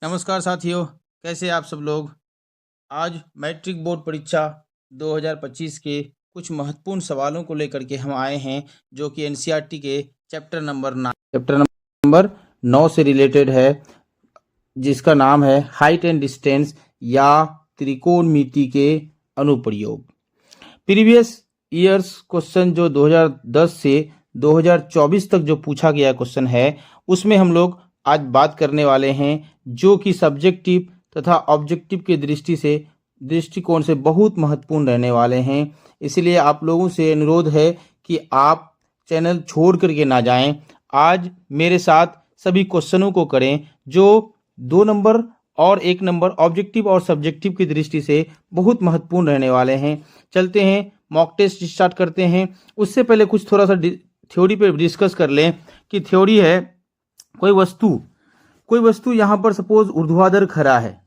नमस्कार साथियों, कैसे आप सब लोग। आज मैट्रिक बोर्ड परीक्षा 2025 के कुछ महत्वपूर्ण सवालों को लेकर के हम आए हैं, जो कि एनसीईआरटी के चैप्टर नंबर 9 से रिलेटेड है, जिसका नाम है हाइट एंड डिस्टेंस या त्रिकोणमिति के अनुप्रयोग। प्रीवियस ईयर्स क्वेश्चन जो 2010 से 2024 तक जो पूछा गया क्वेश्चन है, उसमें हम लोग आज बात करने वाले हैं, जो कि सब्जेक्टिव तथा ऑब्जेक्टिव के दृष्टिकोण से बहुत महत्वपूर्ण रहने वाले हैं। इसलिए आप लोगों से अनुरोध है कि आप चैनल छोड़ करके ना जाएं। आज मेरे साथ सभी क्वेश्चनों को करें, जो 2 नंबर और 1 नंबर ऑब्जेक्टिव और सब्जेक्टिव की दृष्टि से बहुत महत्वपूर्ण रहने वाले हैं। चलते हैं, मॉक टेस्ट स्टार्ट करते हैं। उससे पहले कुछ थोड़ा सा थ्योरी पे डिस्कस कर लें कि थ्योरी है, कोई वस्तु यहाँ पर सपोज ऊर्ध्वाधर खड़ा है,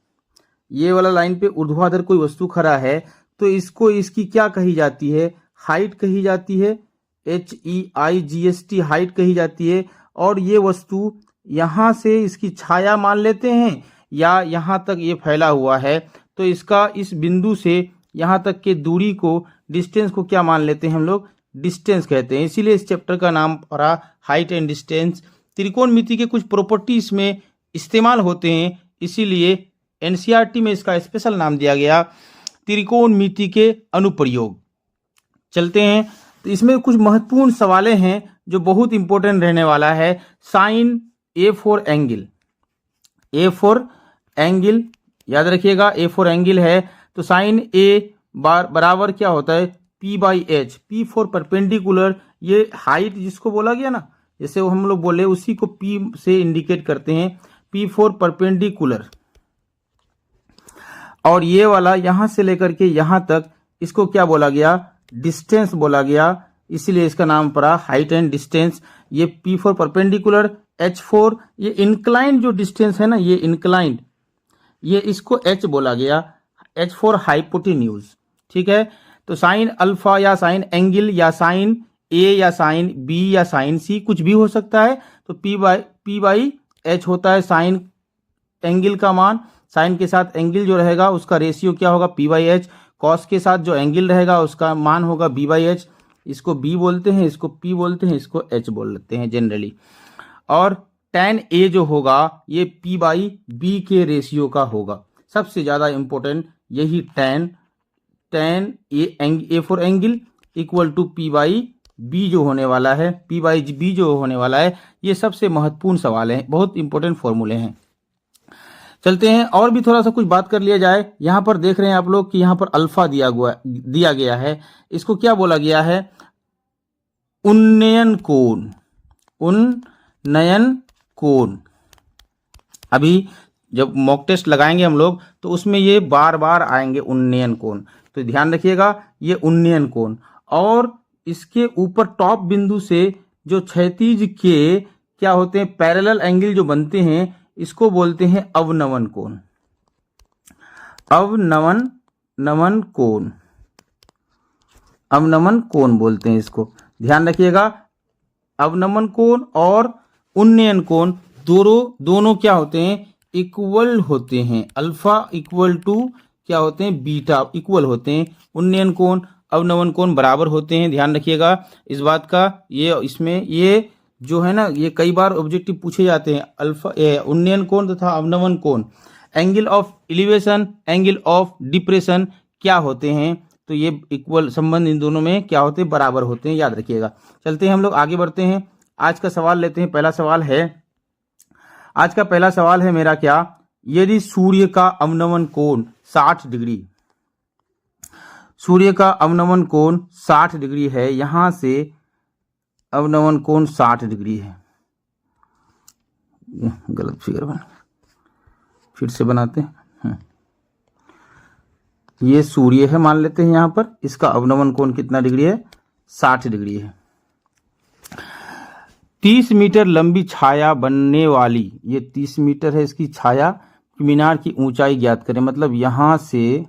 ये वाला लाइन पे ऊर्ध्वाधर कोई वस्तु खड़ा है, तो इसकी क्या कही जाती है? हाइट कही जाती है, HEIGST हाइट कही जाती है। और ये वस्तु यहाँ से इसकी छाया मान लेते हैं या यहाँ तक ये फैला हुआ है, तो इसका इस बिंदु से यहाँ तक के दूरी को, डिस्टेंस को क्या मान लेते हैं हम लोग? डिस्टेंस कहते हैं। इसीलिए इस चैप्टर का नाम पड़ा हाइट एंड डिस्टेंस। त्रिकोणमिति के कुछ प्रॉपर्टी इसमें इस्तेमाल होते हैं, इसीलिए एनसीईआरटी में इसका स्पेशल नाम दिया गया त्रिकोणमिति के अनुप्रयोग। चलते हैं, तो इसमें कुछ महत्वपूर्ण सवालें हैं जो बहुत इंपॉर्टेंट रहने वाला है। साइन ए फॉर एंगल याद रखिएगा, ए फॉर एंगल है, तो साइन ए बराबर क्या होता है? P/H। P फॉर परपेंडिकुलर, ये हाइट जिसको बोला गया ना, जैसे वो हम लोग बोले उसी को P से इंडिकेट करते हैं, P फॉर परपेंडिकुलर। और ये वाला यहां से लेकर के यहां तक, इसको क्या बोला गया? डिस्टेंस बोला गया, इसीलिए इसका नाम पड़ा हाइट एंड डिस्टेंस। ये P for perpendicular, H for ये इंक्लाइंड जो डिस्टेंस है ना, ये इंक्लाइंड, ये इसको H बोला गया, H फॉर हाइपोटेन्यूज। ठीक है, तो साइन अल्फा या साइन एंगल या साइन ए या साइन बी या साइन सी कुछ भी हो सकता है, तो P/H होता है साइन एंगल का मान। साइन के साथ एंगल जो रहेगा उसका रेशियो क्या होगा? P/H। कॉस के साथ जो एंगल रहेगा उसका मान होगा B/H। इसको B बोलते हैं, इसको P बोलते हैं, इसको H बोल लेते हैं जनरली। और tan A जो होगा ये P/B के रेशियो का होगा। सबसे ज्यादा इंपॉर्टेंट यही tan A for angle equal to P/B जो होने वाला है, P/B जो होने वाला है, ये सबसे महत्वपूर्ण सवाल है, बहुत इंपॉर्टेंट फॉर्मूले हैं। चलते हैं और भी थोड़ा सा कुछ बात कर लिया जाए। यहां पर देख रहे हैं आप लोग कि यहां पर अल्फा दिया गया है, इसको क्या बोला गया है? उन्नयन कोण। अभी जब मॉक टेस्ट लगाएंगे हम लोग, तो उसमें ये बार बार आएंगे उन्नयन कोण, तो ध्यान रखिएगा, ये उन्नयन कोण। और इसके ऊपर टॉप बिंदु से जो क्षैतिज के क्या होते हैं, पैरेलल एंगल जो बनते हैं, इसको बोलते हैं अवनमन कोण बोलते हैं इसको, ध्यान रखिएगा। अवनमन कोण और उन्नयन कोण दोनों क्या होते हैं? इक्वल होते हैं। अल्फा इक्वल टू क्या होते हैं? बीटा इक्वल होते हैं। उन्नयन कोण अवनमन कोण बराबर होते हैं, ध्यान रखिएगा इस बात का। ये जो है ना, ये कई बार ऑब्जेक्टिव पूछे जाते हैं। उन्नयन कोण तथा अवनमन कोण, angle of elevation, angle of depression क्या होते हैं? तो ये इक्वल संबंध इन दोनों में क्या होते हैं? बराबर होते हैं, याद रखिएगा। चलते हैं हम लोग आगे बढ़ते हैं, आज का सवाल लेते हैं। आज का पहला सवाल है मेरा क्या? यदि सूर्य का अवनमन कोण 60 डिग्री, सूर्य का अवनमन कोण 60 डिग्री है, यहां से अवनमन कोण 60 डिग्री है। गलत फिगर बना, फिर से बनाते हैं। ये सूर्य है मान लेते हैं, यहां पर इसका अवनमन कोण कितना डिग्री है? 60 डिग्री है। 30 मीटर लंबी छाया बनने वाली, ये 30 मीटर है इसकी छाया, मीनार की ऊंचाई ज्ञात करें। मतलब यहां से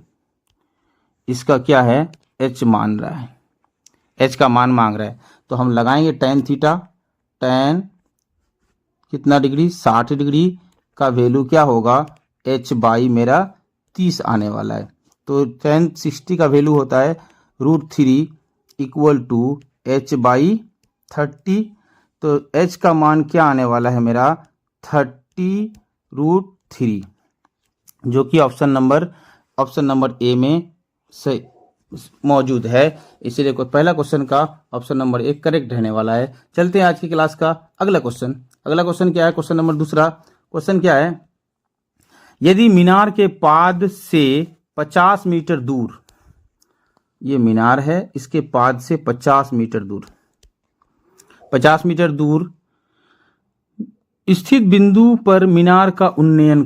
इसका क्या है? H मान रहा है, H का मान मांग रहा है, तो हम लगाएंगे tan थीटा, tan कितना डिग्री? 60 डिग्री का वैल्यू क्या होगा, h बाई मेरा 30 आने वाला है। तो tan 60 का वैल्यू होता है √3 इक्वल टू h बाई 30। तो h का मान क्या आने वाला है मेरा 30√3, जो कि ऑप्शन नंबर ए में सही मौजूद है। इसीलिए पहला क्वेश्चन का ऑप्शन नंबर 1 करेक्ट रहने वाला है। चलते हैं आज की क्लास का अगला क्वेश्चन। अगला क्वेश्चन क्या है, क्वेश्चन नंबर दूसरा। क्वेश्चन क्या है, यदि मीनार के पाद से 50 मीटर दूर, ये मीनार है, इसके पाद से 50 मीटर दूर, 50 मीटर दूर स्थित बिंदु पर मीनार का उन्नयन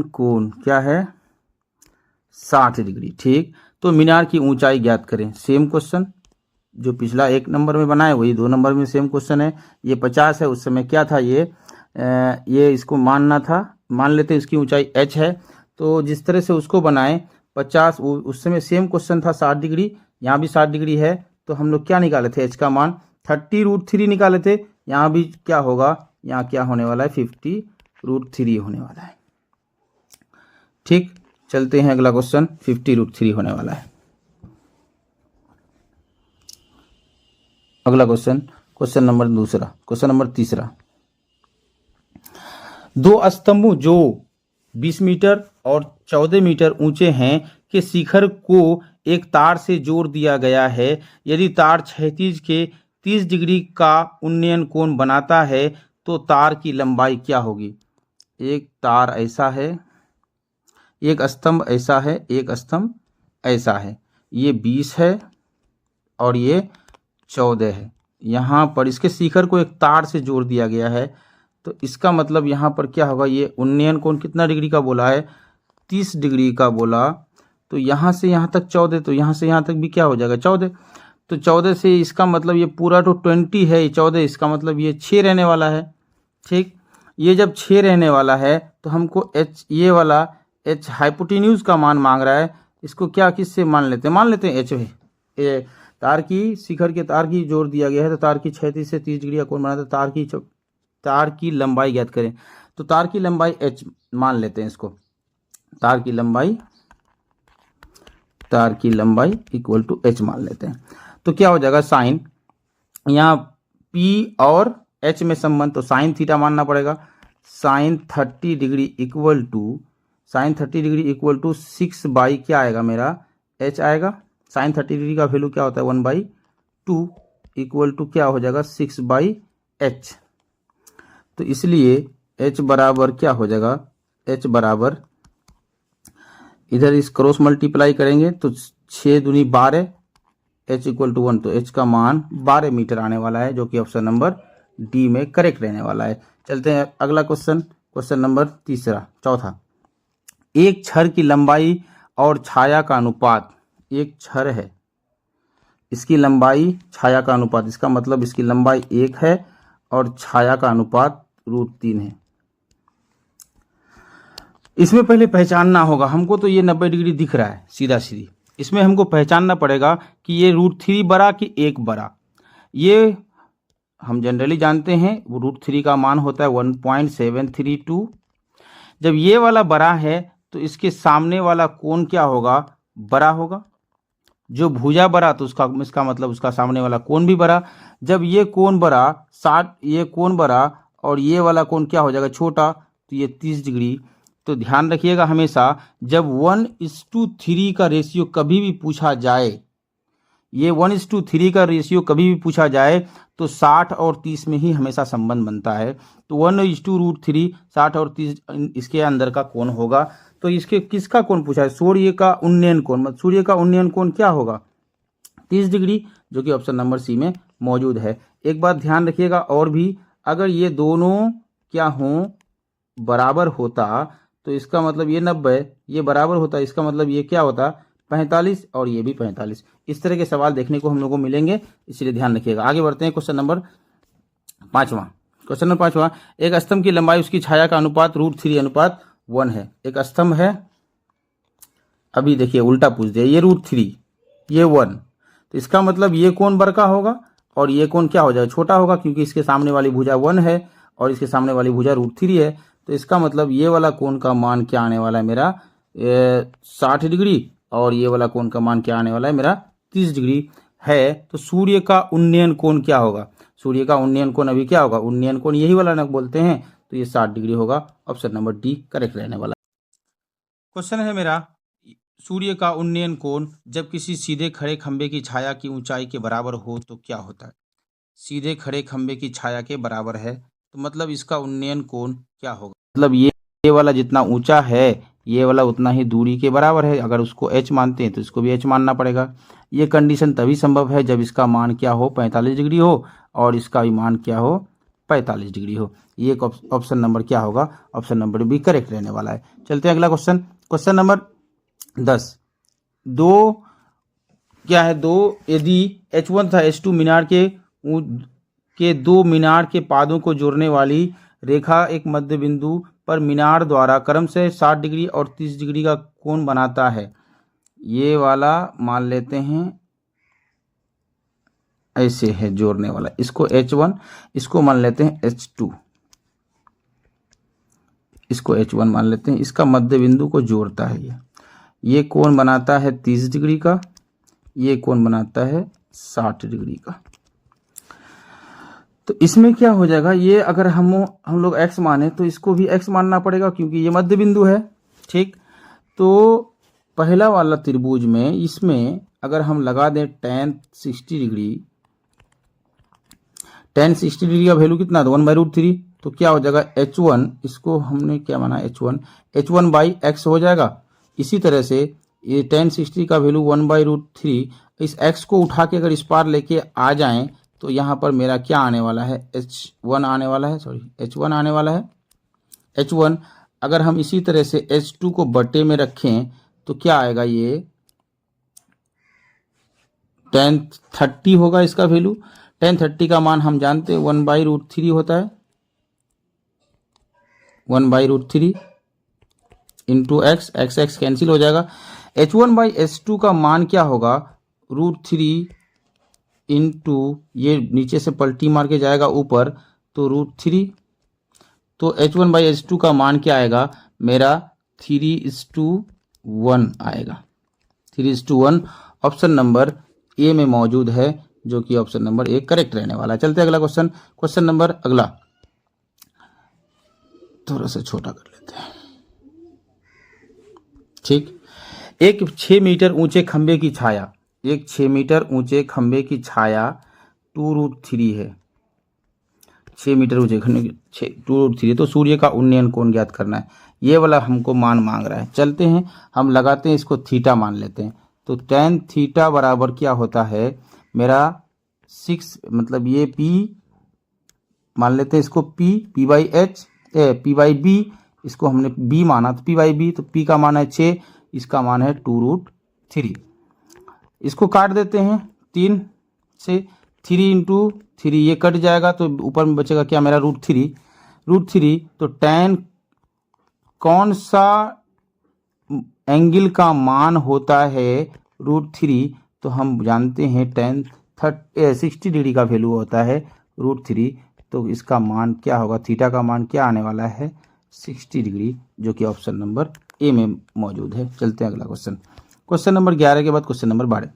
कोण क्या है, 60 डिग्री। ठीक, तो मीनार की ऊंचाई ज्ञात करें। सेम क्वेश्चन जो पिछला 1 नंबर में बनाए वही 2 नंबर में सेम क्वेश्चन है। ये 50 है, उस समय क्या था, ये इसको मानना था, मान लेते हैं इसकी ऊंचाई h है। तो जिस तरह से उसको बनाए 50, उस समय सेम क्वेश्चन था 60 डिग्री, यहाँ भी 60 डिग्री है। तो हम लोग क्या निकाले थे, h का मान 30√3 निकाले थे। यहाँ भी क्या होगा, यहाँ क्या होने वाला है 50√3 होने वाला है। ठीक, चलते हैं अगला क्वेश्चन, 50√3 होने वाला है। अगला क्वेश्चन, क्वेश्चन नंबर तीसरा। 2 स्तंभों जो 20 मीटर और 14 मीटर ऊंचे हैं के शिखर को एक तार से जोड़ दिया गया है। यदि तार क्षैतिज के 30 डिग्री का उन्नयन कोण बनाता है तो तार की लंबाई क्या होगी। एक तार ऐसा है, एक स्तंभ ऐसा है, एक स्तंभ ऐसा है, ये 20 है और ये 14 है। यहाँ पर इसके शिखर को एक तार से जोड़ दिया गया है, तो इसका मतलब यहाँ पर क्या होगा, ये उन्नयन कोण कितना डिग्री का बोला है, 30 डिग्री का बोला। तो यहाँ से यहाँ तक 14, तो यहाँ से यहाँ तक भी क्या हो जाएगा 14। तो 14 से इसका मतलब ये पूरा तो 20 है, 14, इसका मतलब ये 6 रहने वाला है। ठीक, ये जब 6 रहने वाला है तो हमको h, ये वाला h हाइपोटेन्यूज का मान मांग रहा है। इसको क्या किससे मान लेते हैं h है। तार की शिखर के तार की जोड़ दिया गया है, तो तार की क्षैतिज से 30 डिग्री का कोण बनाता है। तार की लंबाई ज्ञात करें, तो तार की लंबाई h मान लेते हैं इसको। तार की लंबाई इक्वल टू h मान लेते हैं। तो क्या हो जाएगा, साइन, यहाँ p और h में संबंध, तो साइन थीटा मानना पड़ेगा। Sine 30 degree equal to 6 by क्या आएगा मेरा h आएगा। साइन 30 डिग्री का वैल्यू क्या होता है 1/2 इक्वल टू क्या हो जाएगा 6/h। तो इसलिए h बराबर क्या हो जाएगा, h बराबर इधर इस क्रॉस मल्टीप्लाई करेंगे तो 6 दूनी 12, h इक्वल टू 1, तो h का मान 12 मीटर आने वाला है, जो कि ऑप्शन नंबर डी में करेक्ट रहने वाला है। चलते हैं अगला क्वेश्चन, क्वेश्चन नंबर चौथा। एक छड़ की लंबाई और छाया का अनुपात, एक छड़ है, इसकी लंबाई छाया का अनुपात, इसका मतलब इसकी लंबाई 1 है और छाया का अनुपात √3 है। इसमें पहले पहचानना होगा हमको, तो ये 90 डिग्री दिख रहा है सीधा सीधी, इसमें हमको पहचानना पड़ेगा कि ये √3 बड़ा कि 1 बड़ा। ये हम जनरली जानते हैं √3 का मान होता है 1.732। जब ये वाला बड़ा है तो इसके सामने वाला कोण क्या होगा, बड़ा होगा। जो भुजा बड़ा तो इसका मतलब उसका सामने वाला कोण भी बड़ा। जब ये कोण बड़ा 60, ये कोण बड़ा और ये वाला कोण क्या हो जाएगा छोटा, तो ये 30 डिग्री। तो ध्यान रखिएगा हमेशा जब 1:3 का रेशियो कभी भी पूछा जाए, ये 1:3 का रेशियो कभी भी पूछा जाए तो 60 और 30 में ही हमेशा संबंध बनता है। तो 1:√3 60 और 30 इसके अंदर का कोण होगा। तो इसके किसका कोण पूछा है, सूर्य का उन्नयन कोण। सूर्य का उन्नयन कोण क्या होगा 30 डिग्री, जो कि ऑप्शन नंबर सी में मौजूद है। एक बात ध्यान रखिएगा और भी, अगर ये दोनों क्या हों बराबर होता तो इसका मतलब ये 90, ये बराबर होता, इसका मतलब ये क्या होता 45 और ये भी 45। इस तरह के सवाल देखने को हम लोगों को मिलेंगे, इसलिए ध्यान रखिएगा। आगे बढ़ते हैं क्वेश्चन नंबर 5वां। क्वेश्चन नंबर 5वां, एक स्तंभ की लंबाई उसकी छाया का अनुपात √3:1 है। एक स्तंभ है, अभी देखिए उल्टा पूछ दिया, ये √3 ये 1, तो इसका मतलब ये कोण बड़का होगा और ये कोण क्या हो जाएगा छोटा होगा, क्योंकि इसके सामने वाली भुजा 1 है और इसके सामने वाली भुजा √3 है, तो इसका मतलब ये वाला कोण का मान क्या आने वाला है मेरा 60 डिग्री, और ये वाला कोण का मान क्या आने वाला है मेरा 30 डिग्री है। तो सूर्य का उन्नयन कोण क्या होगा? सूर्य का उन्नयन कोण अभी क्या होगा? उन्नयन कोण यही वाला ना बोलते हैं, तो ये 60 डिग्री होगा। ऑप्शन नंबर डी करेक्ट रहने वाला। क्वेश्चन है मेरा, सूर्य का उन्नयन कोण जब किसी सीधे खड़े खंभे की छाया की ऊंचाई के बराबर हो तो क्या होता है? सीधे खड़े खंभे की छाया के बराबर है, तो मतलब इसका उन्नयन कोण क्या होगा? मतलब ये वाला जितना ऊंचा है, ये वाला उतना ही दूरी के बराबर है। अगर उसको h मानते हैं तो इसको भी h मानना पड़ेगा। ये कंडीशन तभी संभव है जब इसका मान क्या हो? 45 डिग्री हो, और इसका भी मान क्या हो? 45 डिग्री हो। ये ऑप्शन नंबर क्या होगा? ऑप्शन नंबर बी करेक्ट रहने वाला है। चलते हैं अगला क्वेश्चन। Question number 10। दो क्या है? दो यदि H1 था H2 मीनार के दो मीनार के पादों को जोड़ने वाली रेखा एक मध्य बिंदु पर मीनार द्वारा क्रमशः 60 डिग्री और 30 डिग्री का कोण बनाता है। ये वाला मान लेते हैं ऐसे है जोड़ने वाला, इसको H1, इसको मान लेते हैं H2, इसको H1 मान लेते हैं। इसका मध्य बिंदु को जोड़ता है ये कोण बनाता है 30 डिग्री का, ये कोण बनाता है 60 डिग्री का। तो इसमें क्या हो जाएगा? ये अगर हम लोग x माने तो इसको भी x मानना पड़ेगा, क्योंकि ये मध्य बिंदु है। ठीक, तो पहला वाला त्रिभुज में इसमें अगर हम लगा दें tan 60 डिग्री, tan 60 डिग्री का वैल्यू कितना था? 1/√3। तो क्या हो जाएगा? H1, इसको हमने क्या माना? H1/x हो जाएगा। इसी तरह से ये tan 60 का वैल्यू 1/√3, इस x को उठा के अगर इस पार लेके आ जाएं तो यहाँ पर मेरा क्या आने वाला है? H1 आने वाला है, H1 आने वाला है। H1 अगर हम इसी तरह से H2 को बटे में रखें तो क्या आएगा? ये tan 30 होगा इसका वैल्यू। tan 30 का मान हम जानते हैं 1/√3 होता है, 1/√3 इंटू एक्स, x कैंसिल हो जाएगा। H1/H2 का मान क्या होगा? √3 इंटू ये नीचे से पलटी मार के जाएगा ऊपर, तो √3। तो H1/H2 का मान क्या आएगा मेरा? 3:1 आएगा। 3:1 ऑप्शन नंबर ए में मौजूद है, जो कि ऑप्शन नंबर ए करेक्ट रहने वाला है। चलते अगला क्वेश्चन। क्वेश्चन नंबर अगला थोड़ा सा छोटा कर लेते हैं। ठीक, एक 6 मीटर ऊंचे खंबे की छाया, एक 6 मीटर ऊंचे खंबे की छाया 2√3 है। 6 मीटर ऊंचे खंबे की 2√3, तो सूर्य का उन्नयन कोण ज्ञात करना है। ये वाला हमको मान मांग रहा है। चलते हैं हम लगाते हैं इसको थीटा मान लेते हैं। तो tan थीटा बराबर क्या होता है मेरा 6, मतलब ये p मान लेते हैं इसको p/b, इसको हमने b माना तो p/b, तो p का मान है 6, इसका मान है 2√3। इसको काट देते हैं 3 से, 3 इंटू 3 ये कट जाएगा, तो ऊपर में बचेगा क्या मेरा? √3। तो tan कौन सा एंगल का मान होता है √3? तो हम जानते हैं tan 60 डिग्री का वैल्यू होता है √3, तो इसका मान क्या होगा? थीटा का मान क्या आने वाला है? 60 डिग्री, जो कि ऑप्शन नंबर ए में मौजूद है। चलते हैं अगला क्वेश्चन। क्वेश्चन नंबर 11 के बाद क्वेश्चन नंबर 12।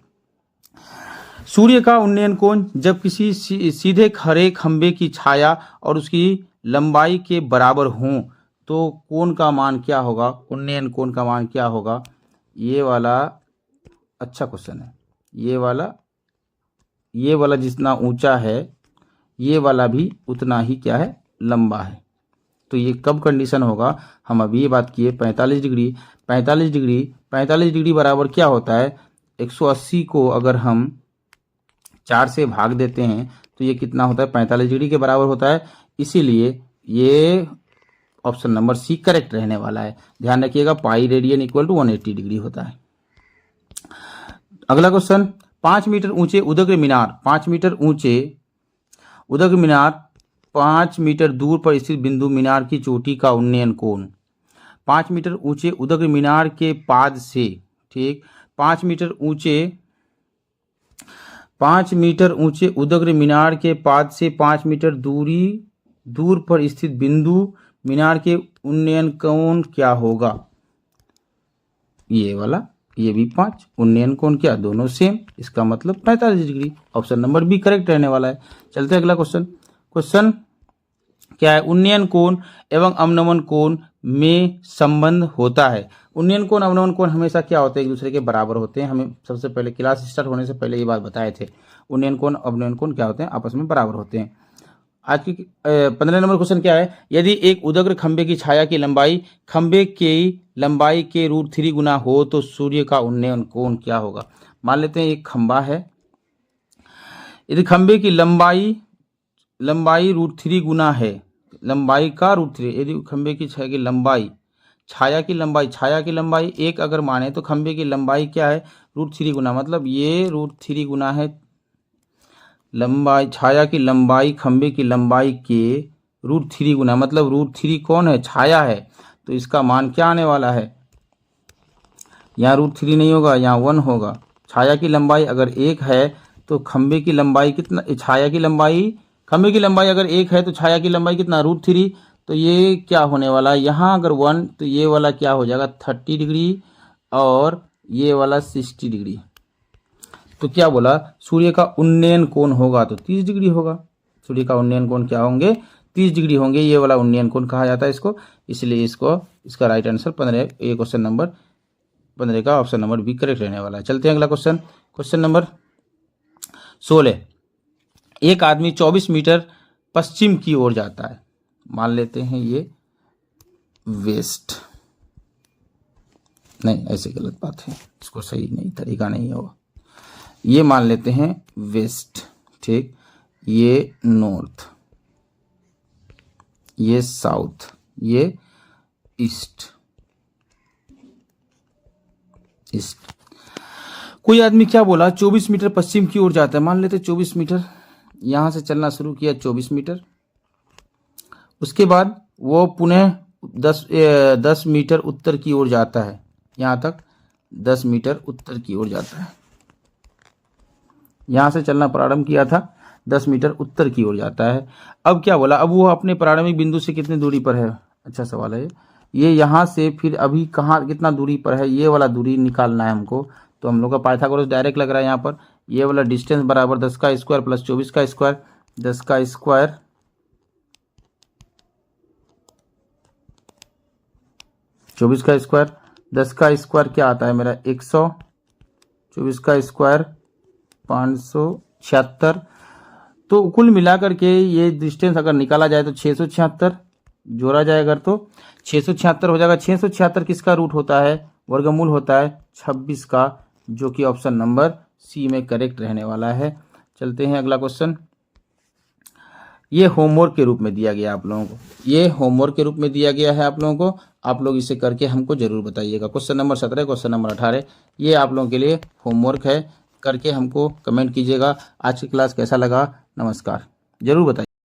सूर्य का उन्नयन कोण जब किसी सीधे खड़े खंबे की छाया और उसकी लंबाई के बराबर हों तो कोण का मान क्या होगा? उन्नयन कोण का मान क्या होगा? ये वाला अच्छा क्वेश्चन है। ये वाला जितना ऊंचा है, ये वाला भी उतना ही क्या है? लंबा है। तो ये कब कंडीशन होगा? हम अभी ये बात किए 45 डिग्री। 45 डिग्री बराबर क्या होता है? 180 को अगर हम 4 से भाग देते हैं तो ये कितना होता है? 45 डिग्री के बराबर होता है। इसीलिए ये ऑप्शन नंबर सी करेक्ट रहने वाला है। ध्यान रखिएगा, pi radian equal to 180 degree होता है। अगला क्वेश्चन, 5 मीटर ऊंचे उदग्र मीनार, 5 मीटर ऊंचे उदग्र मीनार 5 मीटर दूर पर स्थित बिंदु मीनार की चोटी का उन्नयन कोण। 5 मीटर ऊंचे उदग्र मीनार के पाद से, ठीक, 5 मीटर ऊंचे उदग्र मीनार के पाद से 5 मीटर दूरी दूर पर स्थित बिंदु मीनार के उन्नयन कोण क्या होगा? ये वाला, ये भी 5। उन्नयन कोण क्या? दोनों सेम, इसका मतलब 45 degree. Option number B correct रहने वाला है। चलते हैं अगला क्वेश्चन। क्वेश्चन क्या है? उन्नयन कोण एवं अवनमन कोण में संबंध होता है। उन्नयन कोण अवनमन कोण हमेशा क्या होते हैं? एक दूसरे के बराबर होते हैं। हमें सबसे पहले क्लास स्टार्ट होने से पहले ये बात बताए थे। उन्नयन कोण अवनमन कोण क्या होते हैं? आपस में बराबर होते हैं। आज की 15 नंबर क्वेश्चन क्या है? यदि एक उदग्र खंभे की छाया की लंबाई खंभे की लंबाई के √3 गुना हो तो सूर्य का उन्नयन कोण क्या होगा? मान लेते हैं एक खंभा है, यदि खंभे की लंबाई √3 गुना है, लंबाई का √3, यदि खंभे की छाया की लंबाई 1 अगर माने तो खंभे की लंबाई क्या है? √3 गुना, मतलब ये √3 गुना है लंबाई, छाया की लंबाई खंभे की लंबाई के √3 गुना, मतलब √3 कौन है? छाया है। तो इसका मान क्या आने वाला है? यहाँ √3 नहीं होगा, यहाँ 1 होगा। छाया की लंबाई अगर 1 है तो खंभे की लंबाई कितना? छाया की लंबाई, खंभे की लंबाई अगर 1 है तो छाया की लंबाई कितना? √3। तो ये क्या होने वाला है? यहाँ अगर 1 तो ये वाला क्या हो जाएगा? 30 डिग्री और ये वाला 60 डिग्री। तो क्या बोला? सूर्य का उन्नयन कोण होगा तो 30 डिग्री होगा। सूर्य का उन्नयन कोण क्या होंगे? 30 डिग्री होंगे। ये वाला उन्नयन कोण कहा जाता है इसको, इसलिए इसका राइट आंसर 15, ये क्वेश्चन नंबर 15 का ऑप्शन नंबर बी करेक्ट रहने वाला है। चलते हैं अगला क्वेश्चन। Question number 16। एक आदमी 24 मीटर पश्चिम की ओर जाता है। मान लेते हैं ये वेस्ट, नहीं ऐसे गलत बात है, इसको सही नहीं, तरीका नहीं होगा। ये मान लेते हैं वेस्ट, ठीक, ये नॉर्थ, ये साउथ, ये ईस्ट। कोई आदमी क्या बोला? 24 मीटर पश्चिम की ओर जाता है। मान लेते 24 मीटर, यहां से चलना शुरू किया 24 मीटर, उसके बाद वो पुनः 10 मीटर उत्तर की ओर जाता है। यहां तक 10 मीटर उत्तर की ओर जाता है। यहां से चलना प्रारंभ किया था, 10 मीटर उत्तर की ओर जाता है। अब क्या बोला? अब वो अपने प्रारंभिक बिंदु से कितनी दूरी पर है? अच्छा सवाल है ये। यहां से फिर अभी कहाँ कितना दूरी पर है? ये वाला दूरी निकालना है हमको। तो हम लोग का पाइथागोरस डायरेक्ट लग रहा है यहाँ पर। ये वाला डिस्टेंस बराबर 10 का स्क्वायर प्लस 24 का स्क्वायर, 10 का स्क्वायर 24 का स्क्वायर, 10 का स्क्वायर क्या आता है मेरा? 100, 24 का स्क्वायर 576। तो कुल मिलाकर के ये डिस्टेंस अगर निकाला जाए तो 676 जोड़ा जाए अगर तो 676 हो जाएगा। 676 किसका रूट होता है? वर्गमूल होता है 26 का, जो कि ऑप्शन नंबर सी में करेक्ट रहने वाला है। चलते हैं अगला क्वेश्चन। ये होमवर्क के रूप में दिया गया आप लोगों को, ये होमवर्क के रूप में दिया गया है आप लोगों को। आप लोग इसे करके हमको जरूर बताइएगा। क्वेश्चन नंबर 17, क्वेश्चन नंबर 18, ये आप लोगों के लिए होमवर्क है। करके हमको कमेंट कीजिएगा। आज की क्लास कैसा लगा? नमस्कार, जरूर बताइए।